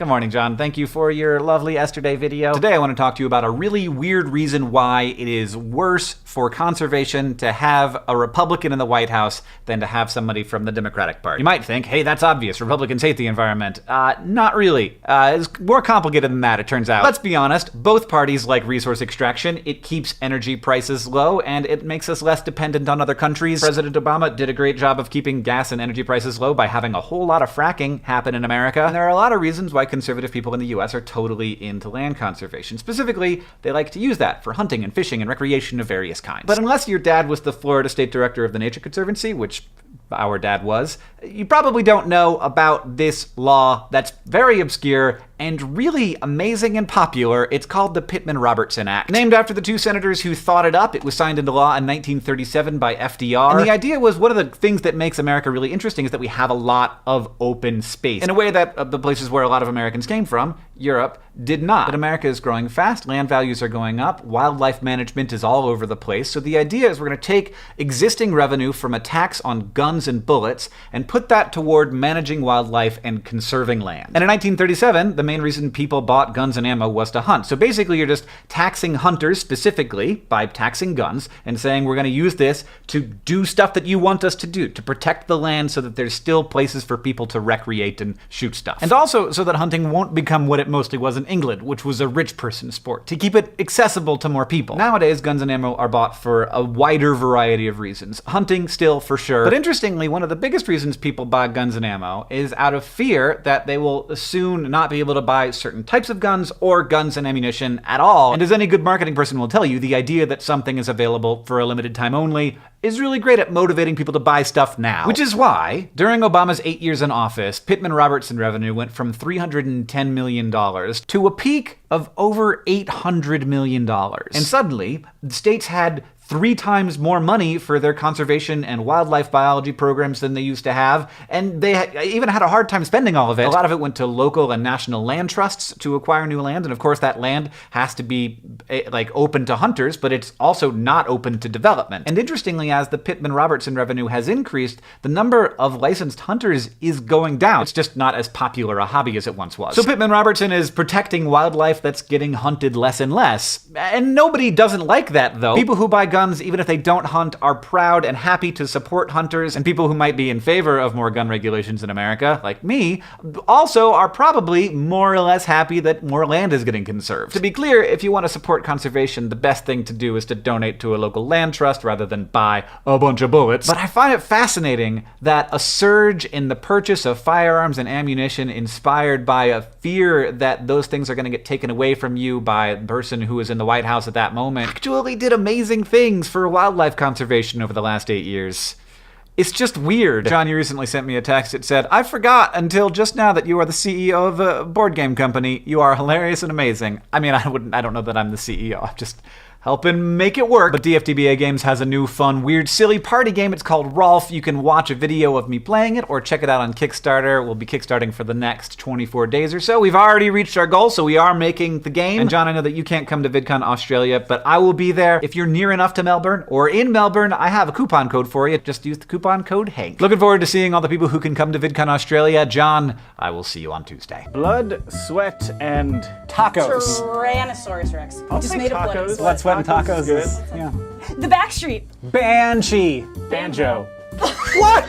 Good morning, John. Thank you for your lovely yesterday video. Today I want to talk to you about a really weird reason why it is worse for conservation to have a Republican in the White House than to have somebody from the Democratic Party. You might think, hey, that's obvious. Republicans hate the environment. Not really. It's more complicated than that, it turns out. Let's be honest, both parties like resource extraction. It keeps energy prices low, and it makes us less dependent on other countries. President Obama did a great job of keeping gas and energy prices low by having a whole lot of fracking happen in America. And there are a lot of reasons why conservative people in the US are totally into land conservation. Specifically, they like to use that for hunting and fishing and recreation of various kinds. But unless your dad was the Florida State Director of the Nature Conservancy, which our dad was, you probably don't know about this law that's very obscure and really amazing and popular. It's called the Pittman-Robertson Act. Named after the two senators who thought it up, it was signed into law in 1937 by FDR. And the idea was, one of the things that makes America really interesting is that we have a lot of open space, in a way that the places where a lot of Americans came from, Europe, did not. But America is growing fast, land values are going up, wildlife management is all over the place. So the idea is we're going to take existing revenue from a tax on guns and bullets and put that toward managing wildlife and conserving land. And in 1937, the main reason people bought guns and ammo was to hunt. So basically you're just taxing hunters specifically by taxing guns and saying we're going to use this to do stuff that you want us to do, to protect the land so that there's still places for people to recreate and shoot stuff. And also so that hunting won't become what it mostly was in England, which was a rich person sport, to keep it accessible to more people. Nowadays, guns and ammo are bought for a wider variety of reasons. Hunting still for sure. But interestingly, one of the biggest reasons people buy guns and ammo is out of fear that they will soon not be able to buy certain types of guns or guns and ammunition at all. And as any good marketing person will tell you, the idea that something is available for a limited time only is really great at motivating people to buy stuff now. Which is why, during Obama's 8 years in office, Pittman-Robertson revenue went from $310 million to a peak of over $800 million. And suddenly, the states had 3 times more money for their conservation and wildlife biology programs than they used to have, and they even had a hard time spending all of it. A lot of it went to local and national land trusts to acquire new land, and of course that land has to be open to hunters, but it's also not open to development. And interestingly, as the Pittman-Robertson revenue has increased, the number of licensed hunters is going down. It's just not as popular a hobby as it once was. So Pittman-Robertson is protecting wildlife that's getting hunted less and less, and nobody doesn't like that though. People who buy guns, even if they don't hunt, are proud and happy to support hunters, and people who might be in favor of more gun regulations in America, like me, also are probably more or less happy that more land is getting conserved. To be clear, if you want to support conservation, the best thing to do is to donate to a local land trust rather than buy a bunch of bullets. But I find it fascinating that a surge in the purchase of firearms and ammunition inspired by a fear that those things are going to get taken away from you by the person who was in the White House at that moment actually did amazing things for wildlife conservation over the last 8 years. It's just weird. John, you recently sent me a text. It said, "I forgot until just now that you are the CEO of a board game company. You are hilarious and amazing." I mean, I don't know that I'm the CEO. I'm just helping make it work. But DFTBA Games has a new fun, weird, silly party game. It's called Rolf. You can watch a video of me playing it or check it out on Kickstarter. We'll be kickstarting for the next 24 days or so. We've already reached our goal, so we are making the game. And John, I know that you can't come to VidCon Australia, but I will be there. If you're near enough to Melbourne or in Melbourne, I have a coupon code for you. Just use the coupon code HANK. Looking forward to seeing all the people who can come to VidCon Australia. John, I will see you on Tuesday. Blood, sweat, and tacos. Tyrannosaurus Rex. I'll Just take made of blood and tacos. sweat. Blood, sweat, and Tacos tacos is good. is, yeah. The Backstreet. Banshee. Banjo. What?